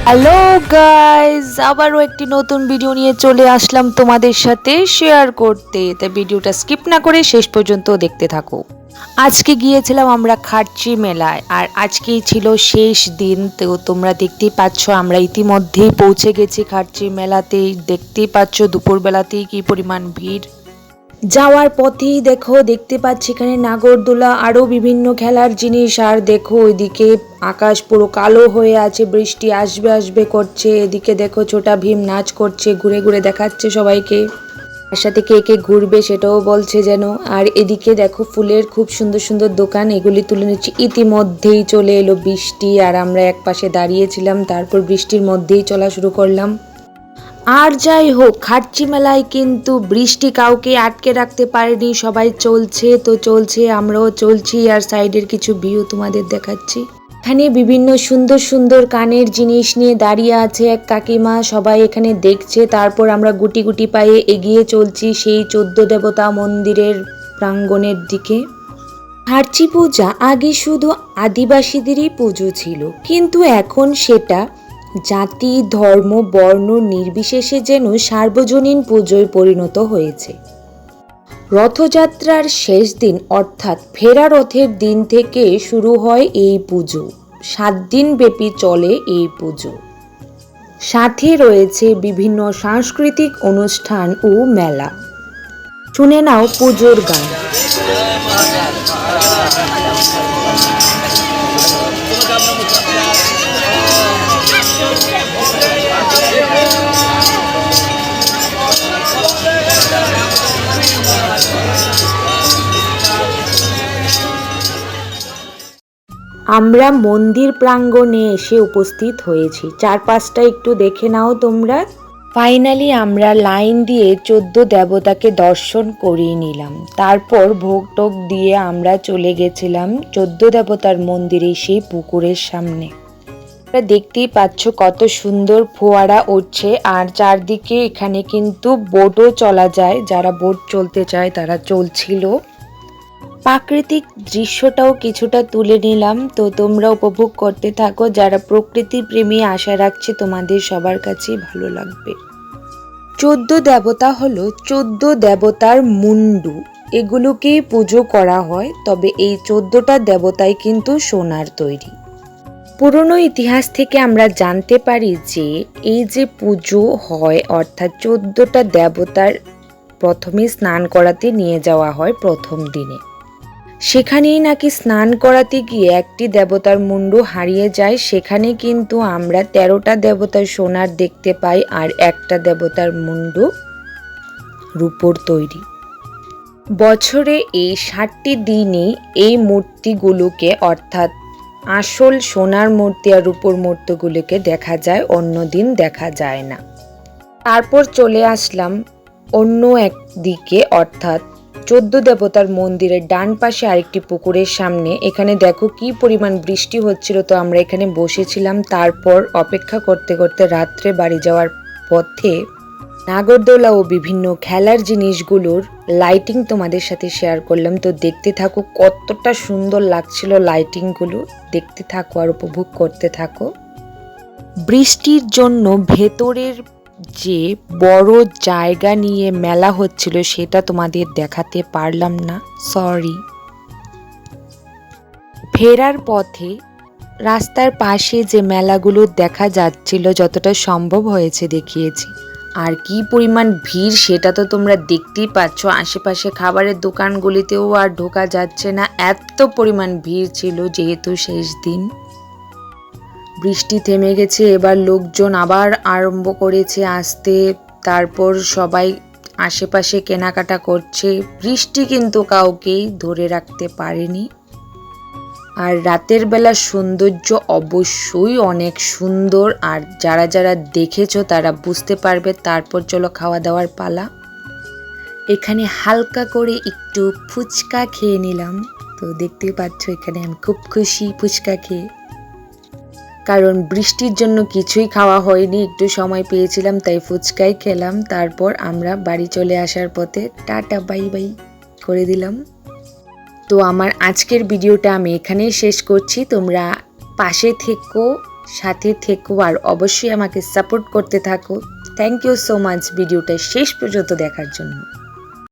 Hello guys, আবারও একটি নতুন ভিডিও নিয়ে চলে আসলাম তোমাদের সাথে শেয়ার করতে। তাই ভিডিওটা স্কিপ না করে শেষ পর্যন্ত দেখতে থাকো। আজকে গিয়েছিলাম আমরা খাটচি মেলায়, আর আজকেই ছিল শেষ দিন। তো তোমরা দেখতেই পাচ্ছ আমরা ইতিমধ্যেই পৌঁছে গেছি খাটচি মেলাতেই। দেখতেই পাচ্ছ দুপুরবেলাতেই কি পরিমাণ ভিড়। যাওয়ার পথেই দেখতে পাচ্ছি এখানে নাগরদোলা, আরও বিভিন্ন খেলার জিনিস। আর দেখো ওইদিকে আকাশ পুরো কালো হয়ে আছে, বৃষ্টি আসবে আসবে করছে। এদিকে দেখো ছোটা ভীম নাচ করছে, ঘুরে ঘুরে দেখাচ্ছে সবাইকে, তার সাথে কে কে ঘুরবে সেটাও বলছে যেন। আর এদিকে দেখো ফুলের খুব সুন্দর সুন্দর দোকান, এগুলি তুলে নিচ্ছি। ইতিমধ্যেই চলে এলো বৃষ্টি, আর আমরা এক পাশে দাঁড়িয়েছিলাম, তারপর বৃষ্টির মধ্যেই চলা শুরু করলাম। আর যাই হোক, খাটচি মেলায় কিন্তু বৃষ্টি কাউকে আটকে রাখতে পারেনি, সবাই চলছে তো চলছে, আমরাও চলছি। আর সাইডের কিছু ভিউ তোমাদের দেখাচ্ছি। এখানে বিভিন্ন সুন্দর সুন্দর কানের জিনিস নিয়ে দাঁড়িয়ে আছে এক কাকিমা, সবাই এখানে দেখছে। তারপর আমরা গুটি গুটি পায়ে এগিয়ে চলছি সেই 14 দেবতা মন্দিরের প্রাঙ্গণের দিকে। খাটচি পূজা আগে শুধু আদিবাসীদেরই পুজো ছিল, কিন্তু এখন সেটা জাতি ধর্ম বর্ণ নির্বিশেষে যেন সার্বজনীন পুজোয় পরিণত হয়েছে। রথযাত্রার শেষ দিন অর্থাৎ ফেরা রথের দিন থেকে শুরু হয় এই পুজো। 7 দিন ব্যাপী চলে এই পুজো। সাথে রয়েছে বিভিন্ন সাংস্কৃতিক অনুষ্ঠান ও মেলা। শুনে নাও পুজোর গান। আমরা মন্দির প্রাঙ্গণে এসে উপস্থিত হয়েছি। চারপাশটা একটু দেখে নাও তোমরা। ফাইনালি আমরা লাইন দিয়ে 14 দেবতাকে দর্শন করিয়ে নিলাম। তারপর ভোগ টোগ দিয়ে আমরা চলে গেছিলাম 14 দেবতার মন্দিরে, সেই পুকুরের সামনে। দেখতেই পাচ্ছ কত সুন্দর ফোয়ারা উঠছে, আর চারদিকে এখানে কিন্তু বোটও চলা যায়, যারা বোট চলতে চায় তারা চলছিল। প্রাকৃতিক দৃশ্যটাও কিছুটা তুলে নিলাম, তো তোমরা উপভোগ করতে থাকো। যারা প্রকৃতি প্রেমী, আশা রাখছি তোমাদের সবার কাছেই ভালো লাগবে। 14 দেবতা হলো 14 দেবতার মুন্ডু, এগুলোকেই পুজো করা হয়। তবে এই 14টা দেবতাই কিন্তু সোনার তৈরি। পুরনো ইতিহাস থেকে আমরা জানতে পারি যে এই যে পুজো হয় অর্থাৎ 14টা দেবতার প্রথমে স্নান করাতে নিয়ে যাওয়া হয় প্রথম দিনে। সেখানেই নাকি স্নান করাতে গিয়ে একটি দেবতার মুন্ডু হারিয়ে যায়। সেখানে কিন্তু আমরা 13টা দেবতার সোনার দেখতে পাই, আর একটা দেবতার মুন্ডু রূপোর তৈরি। বছরে এই 7টি দিনই এই মূর্তিগুলোকে অর্থাৎ আসল সোনার মূর্তি আর রূপোর মূর্তিগুলোকে দেখা যায়, অন্য দিন দেখা যায় না। তারপর চলে আসলাম অন্য এক দিকে, অর্থাৎ 14 দেবতার মন্দিরের ডান পাশে আরেকটি পুকুরের সামনে। এখানে দেখো কি পরিমাণ বৃষ্টি হচ্ছিল, তো আমরা এখানে বসেছিলাম। তারপর অপেক্ষা করতে করতে রাত্রে বাড়ি যাওয়ার পথে নাগরদোলা ও বিভিন্ন খেলার জিনিসগুলোর লাইটিং তোমাদের সাথে শেয়ার করলাম। তো দেখতে থাকো, কতটা সুন্দর লাগছিল লাইটিংগুলো। দেখতে থাকো আর উপভোগ করতে থাকো। বৃষ্টির জন্য ভেতরের যে বড় জায়গা নিয়ে মেলা হচ্ছিল সেটা তোমাদের দেখাতে পারলাম না, সরি। ফেরার পথে রাস্তার পাশে যে মেলাগুলো দেখা যাচ্ছিল যতটা সম্ভব হয়েছে দেখিয়েছি। আর কি পরিমাণ ভিড় সেটা তো তোমরা দেখতেই পাচ্ছ। আশেপাশে খাবারের দোকানগুলিতেও আর ঢোকা যাচ্ছে না, এত পরিমাণ ভিড় ছিল যেহেতু শেষ দিন। বৃষ্টি থেমে গেছে, এবার লোকজন আবার আরম্ভ করেছে আসতে। তারপর সবাই আশেপাশে কেনাকাটা করছে। বৃষ্টি কিন্তু কাউকেই ধরে রাখতে পারেনি। আর রাতের বেলা সৌন্দর্য অবশ্যই অনেক সুন্দর, আর যারা যারা দেখেছো তারা বুঝতে পারবে। তারপর চলো খাওয়া দাওয়ার পালা। এখানে হালকা করে একটু ফুচকা খেয়ে নিলাম। তো দেখতে পাচ্ছ এখানে আমি খুব খুশি ফুচকা খেয়ে, কারণ বৃষ্টির জন্য কিছুই খাওয়া হয়নি, একটু সময় পেয়েছিলাম তাই ফুচকাই খেলাম। তারপর আমরা বাড়ি চলে আসার পথে টাটা বাই বাই করে দিলাম। তো আমার আজকের ভিডিওটা আমি এখানেই শেষ করছি। তোমরা পাশে থেকো, সাথে থেকো আর অবশ্যই আমাকে সাপোর্ট করতে থাকো। থ্যাংক ইউ সো মাচ ভিডিওটা শেষ পর্যন্ত দেখার জন্য।